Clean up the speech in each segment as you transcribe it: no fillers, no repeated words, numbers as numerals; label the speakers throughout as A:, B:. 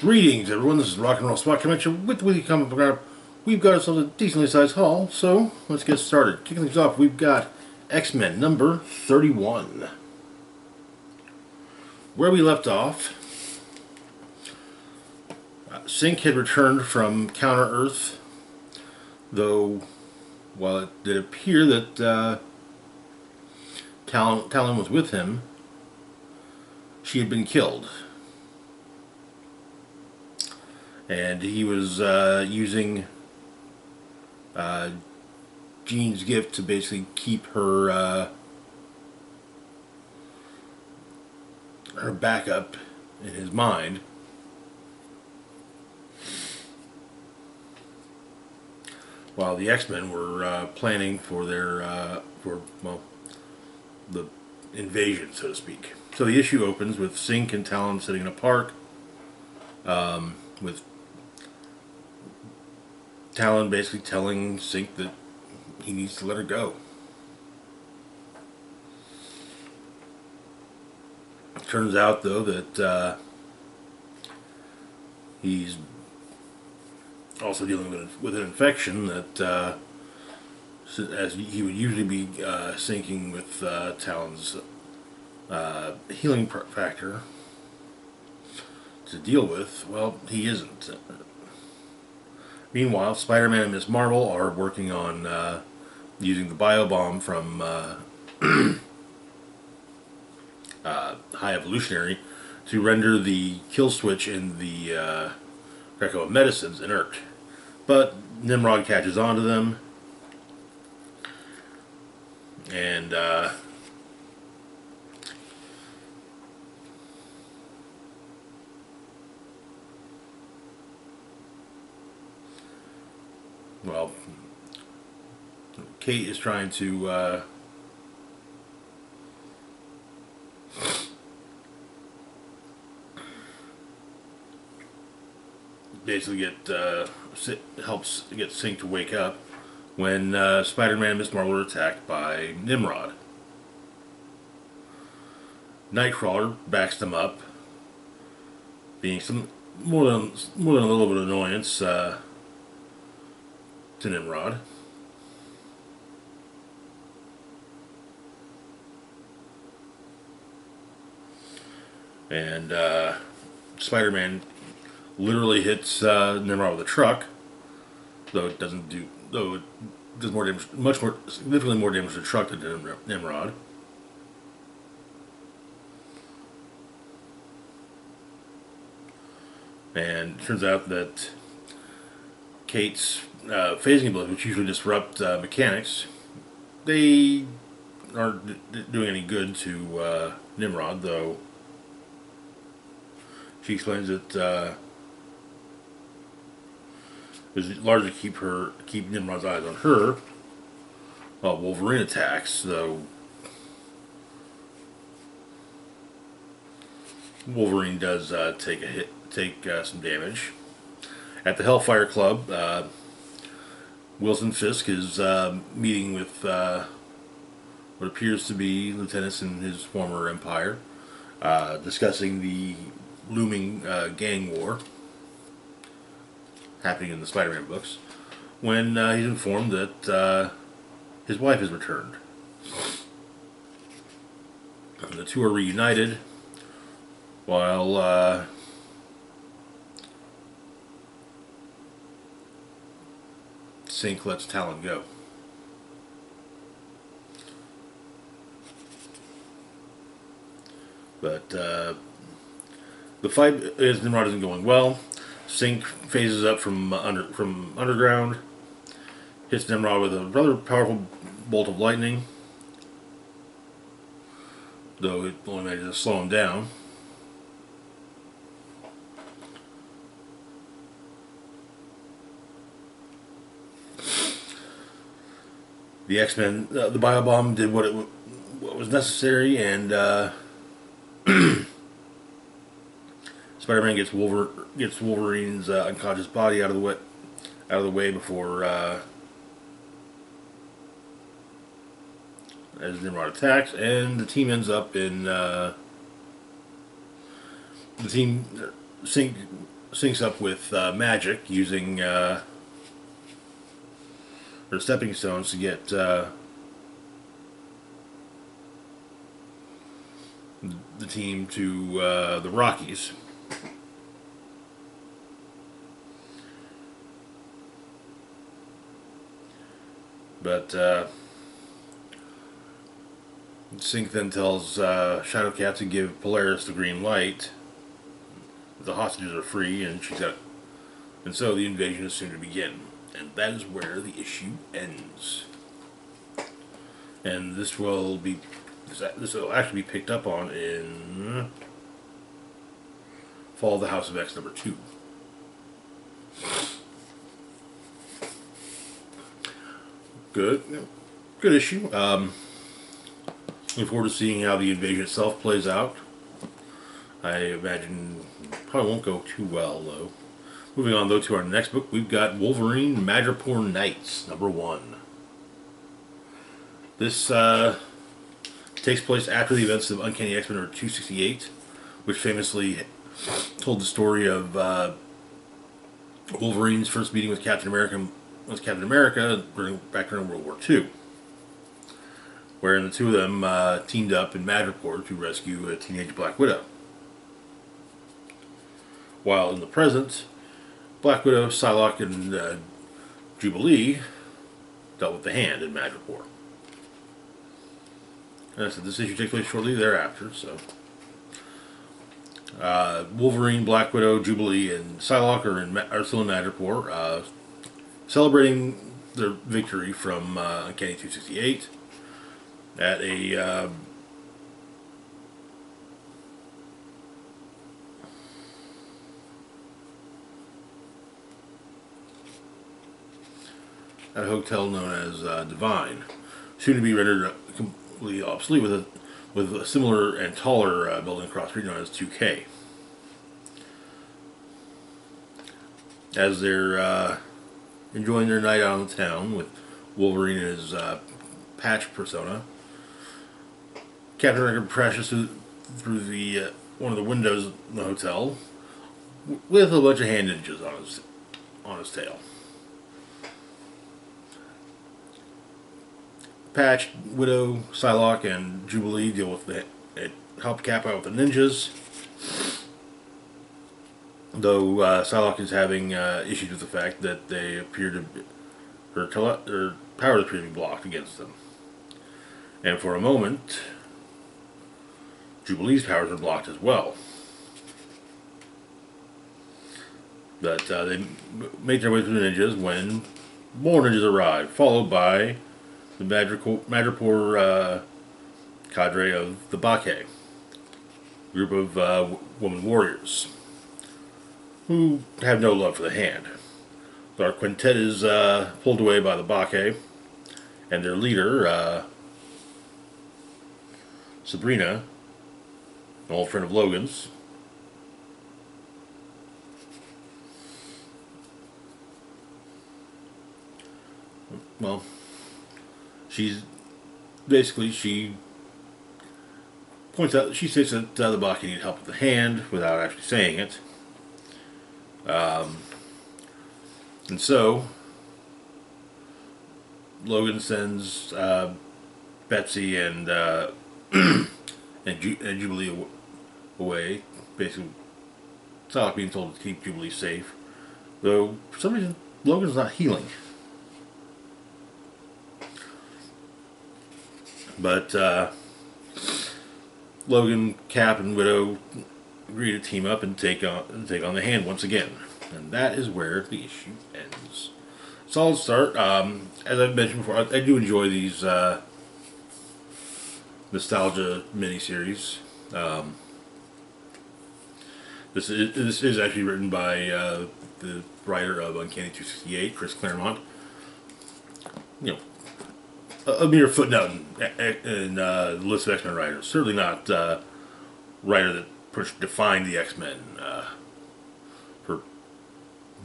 A: Greetings, everyone. This is Rock and Roll Spot Convention with the Weekly Comic Book Wrap. We've got ourselves a decently sized haul, so let's get started. Kicking things off, we've got X-Men number 31. Where we left off, Synch had returned from Counter-Earth, though while it did appear that Talon was with him, she had been killed. And he was using Jean's gift to basically keep her her backup in his mind. While the X-Men were planning for their the invasion, so to speak. So the issue opens with Synch and Talon sitting in a park, with Talon basically telling Synch that he needs to let her go. It turns out, though, that he's also dealing with an infection that, as he would usually be syncing with Talon's healing factor to deal with. Well, he isn't. Meanwhile, Spider-Man and Miss Marvel are working on using the biobomb from High Evolutionary to render the kill switch in the Greco medicines inert. But Nimrod catches on to them, and well, Kate is trying to basically helps get Synch to wake up when Spider-Man and Miss Marvel are attacked by Nimrod. Nightcrawler backs them up, being some more than a little bit of annoyance to Nimrod. And Spider-Man literally hits Nimrod with a truck, though it does more damage, significantly more damage to the truck than to Nimrod. And it turns out that Kate's phasing ability, which usually disrupt mechanics, they aren't doing any good to Nimrod, though she explains that is largely keep Nimrod's eyes on her while Wolverine attacks, though Wolverine does take some damage. At the Hellfire Club, Wilson Fisk is meeting with what appears to be lieutenants in his former empire, discussing the looming gang war happening in the Spider-Man books, when he's informed that his wife has returned. And the two are reunited, while Synch lets Talon go. But the fight as Nimrod isn't going well. Synch phases up from underground, hits Nimrod with a rather powerful bolt of lightning, though it only manages to slow him down. The X-Men, the biobomb did what was necessary, and Spider-Man gets Wolverine's unconscious body out of the way before as Nimrod attacks, and the team ends up in the team Synch syncs up with magic using or stepping stones to get the team to the Rockies. But Sync then tells Shadowcat to give Polaris the green light. The hostages are free, and so the invasion is soon to begin. And that is where the issue ends. And this will actually be picked up on in Fall of the House of X #2. Good issue. Looking forward to seeing how the invasion itself plays out. I imagine probably won't go too well, though. Moving on, though, to our next book, we've got Wolverine Madripoor Nights, #1. This takes place after the events of Uncanny X-Men #268, which famously told the story of Wolverine's first meeting with Captain America back during World War II, wherein the two of them teamed up in Madripoor to rescue a teenage Black Widow. While in the present, Black Widow, Psylocke, and Jubilee dealt with the Hand in Madripoor. And I said this issue takes place shortly thereafter, so Wolverine, Black Widow, Jubilee, and Psylocke are still in Madripoor, celebrating their victory from Uncanny 268 at a hotel known as Divine, soon to be rendered completely obsolete with a similar and taller building across the street known as 2K. As they're enjoying their night out in town with Wolverine and his patch persona, Captain America crashes through the one of the windows in the hotel with a bunch of hand ninjas on his tail. Patch, Widow, Psylocke, and Jubilee deal with help Cap out with the ninjas. Though Psylocke is having issues with the fact that they appear to her powers appear to be blocked against them. And for a moment, Jubilee's powers are blocked as well. But they make their way through the ninjas when more ninjas arrive, followed by the Madripoor cadre of the Bake, group of woman warriors, who have no love for the Hand. Our quintet is pulled away by the Bake, and their leader, Sabrina, an old friend of Logan's, well, she points out, she states that the Bake need help with the Hand without actually saying it. And so, Logan sends Betsy and and Jubilee away, basically Psylocke being told to keep Jubilee safe. Though, for some reason, Logan's not healing. But Logan, Cap, and Widow agree to team up and take on the Hand once again, and that is where the issue ends. Solid start. As I've mentioned before, I do enjoy these nostalgia miniseries. This is actually written by the writer of Uncanny 268, Chris Claremont. You know, a mere footnote in the list of X-Men writers. Certainly not a writer that defined the X-Men for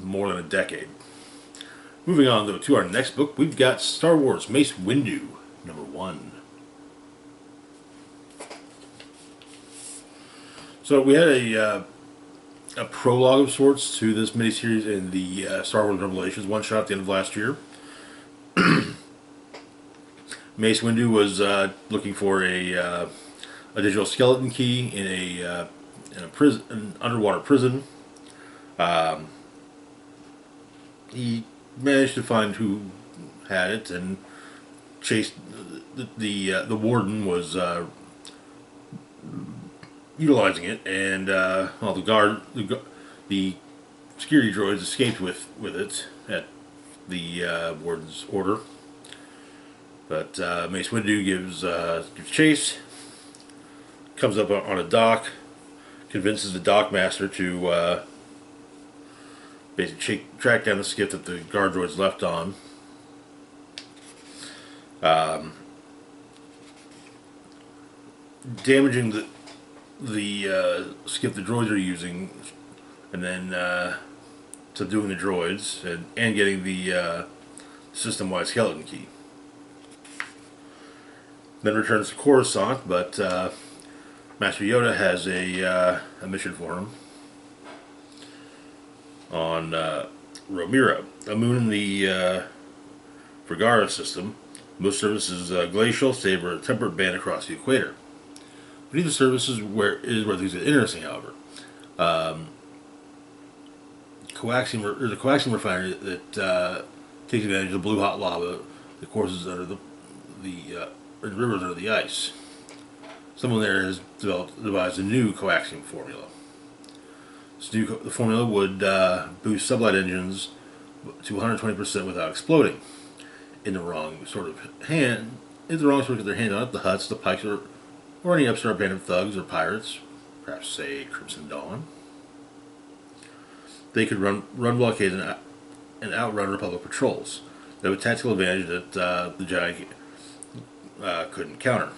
A: more than a decade. Moving on, though, to our next book, we've got Star Wars Mace Windu, #1. So we had a a prologue of sorts to this miniseries in the Star Wars Revelations one shot at the end of last year. Mace Windu was looking for a digital skeleton key in a prison, an underwater prison. He managed to find who had it and chased the warden was utilizing it, and well, the security droids escaped with it at the warden's order. But Mace Windu gives chase, comes up on a dock, convinces the dock master to basically track down the skiff that the guard droids left on. Damaging the skiff the droids are using, and then subduing the droids and getting the system-wide skeleton key. Then returns to Coruscant, but Master Yoda has a mission for him on Romira, a moon in the Vergara system. Most services glacial, save for a temperate band across the equator. Beneath the surface is where things get interesting, however. There's a coaxium refinery that takes advantage of the blue hot lava that courses under the rivers under the ice. Someone there has devised a new coaxium formula. The formula would boost sublight engines to 120% without exploding. In the wrong sort of hand, if the wrong sort of get their hand on it, the Hutts, the Pikes, or any upstart band of thugs or pirates, perhaps say Crimson Dawn, they could run blockades and outrun Republic patrols. They have a tactical advantage that the Jedi couldn't counter.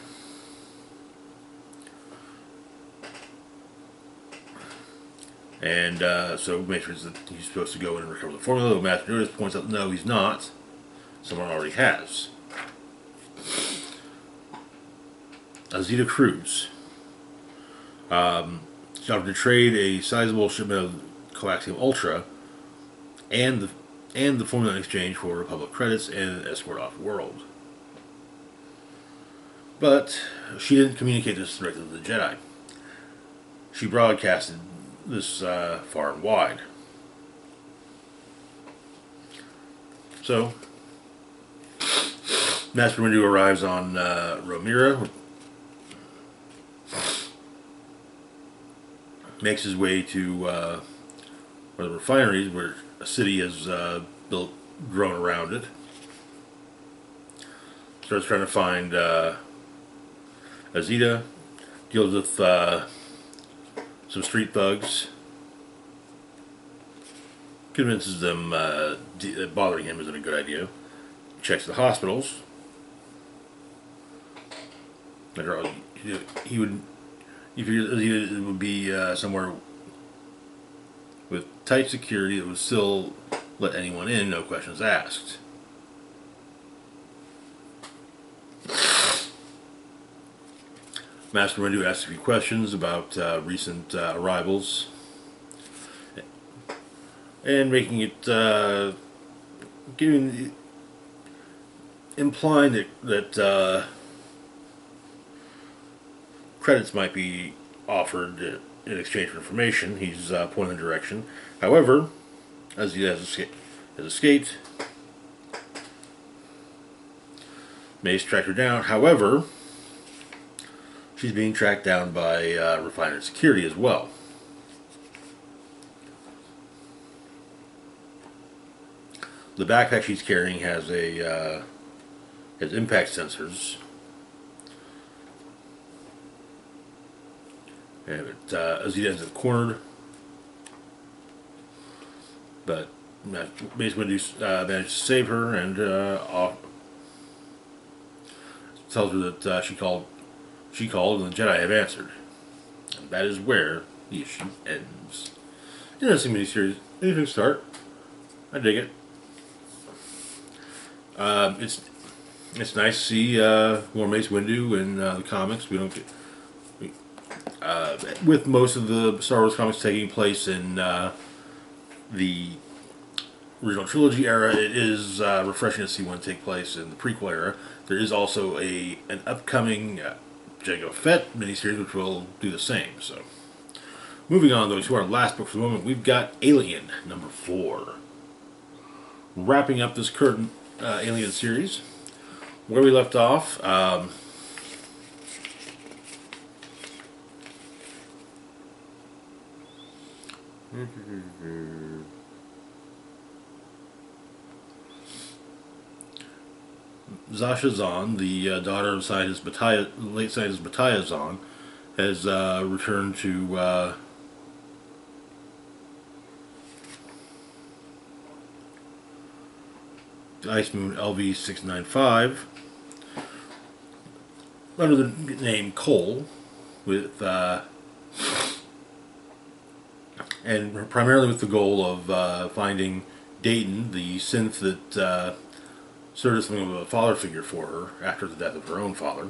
A: And so Mace says that he's supposed to go in and recover the formula. But Master Yoda points out, no, he's not. Someone already has. Azita Cruz. She offered to trade a sizable shipment of Coaxium Ultra and the formula in exchange for Republic credits and an escort off-world. But she didn't communicate this directly to the Jedi. She broadcasted this far and wide. So, Master Windu arrives on Romira, makes his way to one of the refineries where a city has grown around it. Starts trying to find Azita, deals with some street thugs, convinces them that bothering him isn't a good idea. Checks the hospitals. He would, if it would be somewhere with tight security that would still let anyone in, no questions asked. Master Windu asks a few questions about recent arrivals, and making it implying that credits might be offered in exchange for information. He's pointing the direction. However, as he has escaped, Mace tracked her down. However, she's being tracked down by refinery security as well. The backpack she's carrying has has impact sensors. And as he ends up cornered, but Mace Windu managed to save her and tells her that she called and the Jedi have answered. And that is where the issue ends. Interesting miniseries. Anything to start. I dig it. It's nice to see more Mace Windu in the comics. We don't get with most of the Star Wars comics taking place in the original trilogy era, it is refreshing to see one take place in the prequel era. There is also an upcoming Jango Fett miniseries which will do the same. So, moving on though to our last book for the moment, we've got Alien #4, wrapping up this current Alien series. Where we left off. Zasha Zahn, the daughter of late scientist Bataya Zahn, has returned to the Ice Moon LV-695 under the name Cole, with and primarily with the goal of finding Dayton, the synth that served as something of a father figure for her after the death of her own father,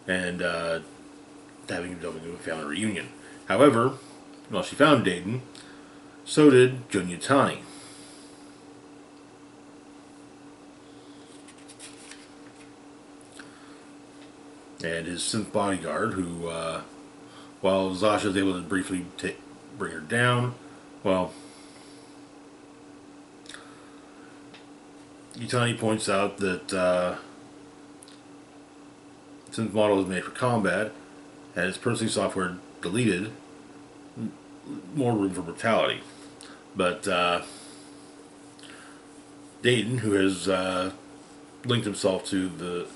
A: and having a family reunion. However, while she found Dayton, so did Junyatani. And his synth bodyguard, who, while Zasha is able to briefly bring her down, well, Yutani points out that since the model is made for combat, and its processing software deleted, more room for brutality. But Dayton, who has linked himself to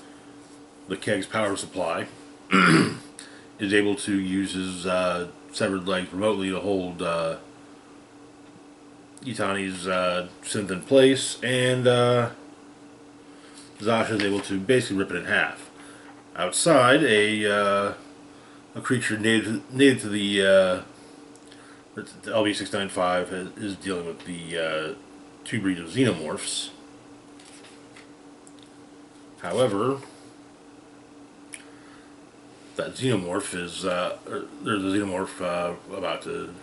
A: the keg's power supply, is able to use his severed legs remotely to hold Yutani's synth in place, and Zasha is able to basically rip it in half. Outside, a creature native to the LV-695 is dealing with the two breeds of xenomorphs. However, that xenomorph is there's a xenomorph about to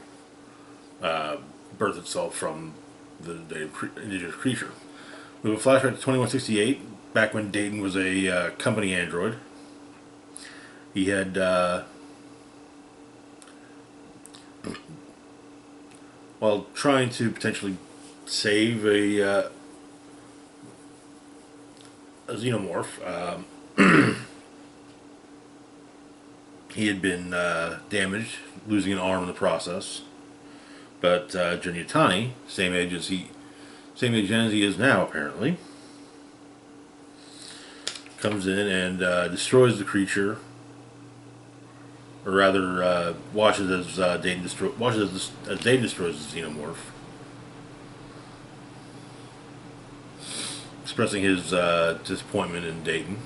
A: birth itself from the indigenous creature. We have a flashback to 2168, back when Dayton was a company android. He had while trying to potentially save a xenomorph, he had been damaged, losing an arm in the process. But Junyatani, same age as he is now, apparently, comes in and destroys the creature, or rather, watches as Dayton destroys the xenomorph, expressing his disappointment in Dayton.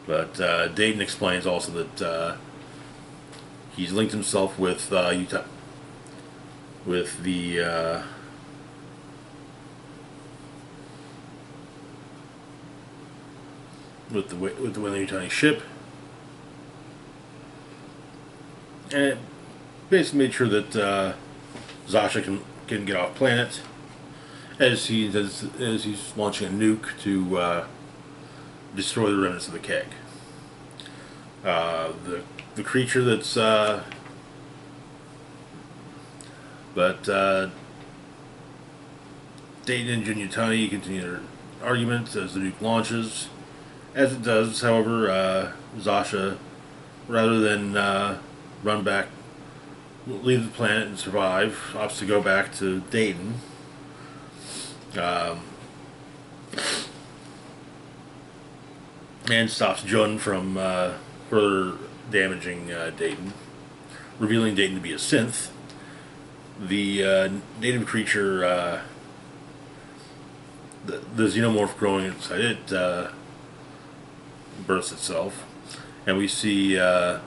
A: But Dayton explains also that he's linked himself with the with the Windu ship, and it basically made sure that Zasha can get off planet, as he's launching a nuke to destroy the remnants of the keg. The creature that's Dayton and Junyatani continue their argument as the nuke launches. As it does, however, Zasha, rather than run back, leave the planet and survive, opts to go back to Dayton. And stops Jun from further damaging Dayton, revealing Dayton to be a synth. The native creature, the xenomorph growing inside it, bursts itself, and we see how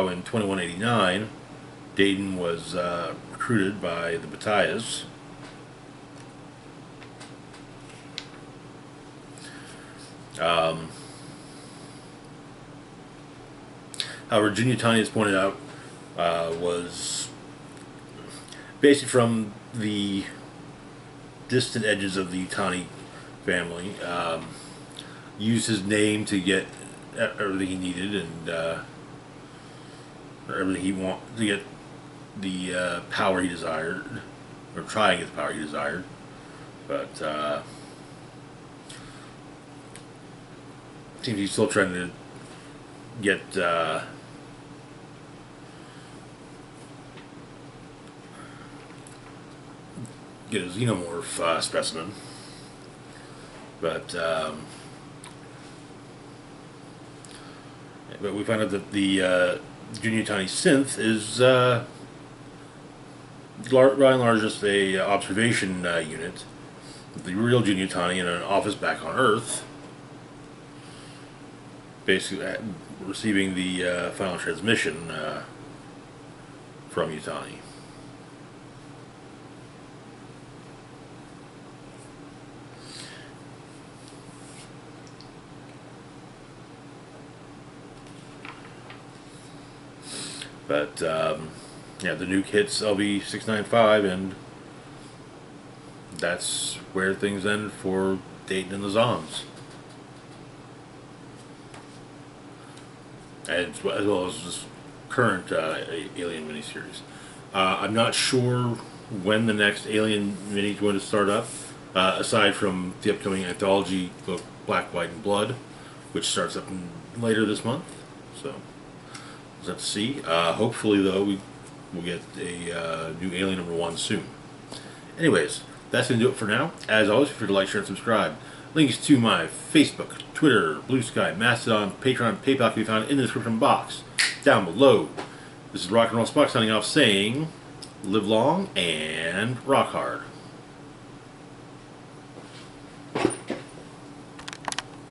A: in 2189 Dayton was recruited by the Batayas. However, Junior Tani, as pointed out, was basically from the distant edges of the Tani family. Used his name to get everything he needed and everything he wanted to get the power he desired, or try and get the power he desired. But seems he's still trying to get get a xenomorph specimen. But we find out that the Junior Tiny synth is by and large just a observation unit. The real Junior Tiny in an office back on Earth, basically receiving the final transmission from Yutani. But yeah, the nuke hits LV 695, and that's where things end for Dayton and the Zons, as well as this current Alien miniseries. I'm not sure when the next Alien mini is going to start up, aside from the upcoming anthology book Black, White, and Blood, which starts up later this month. So let's see. Hopefully, though, we'll get a new Alien #1 soon. Anyways, that's going to do it for now. As always, feel free to like, share, and subscribe. Links to my Facebook, Twitter, Blue Sky, Mastodon, Patreon, PayPal can be found in the description box down below. This is Rock and Roll Spock signing off saying, live long and rock hard.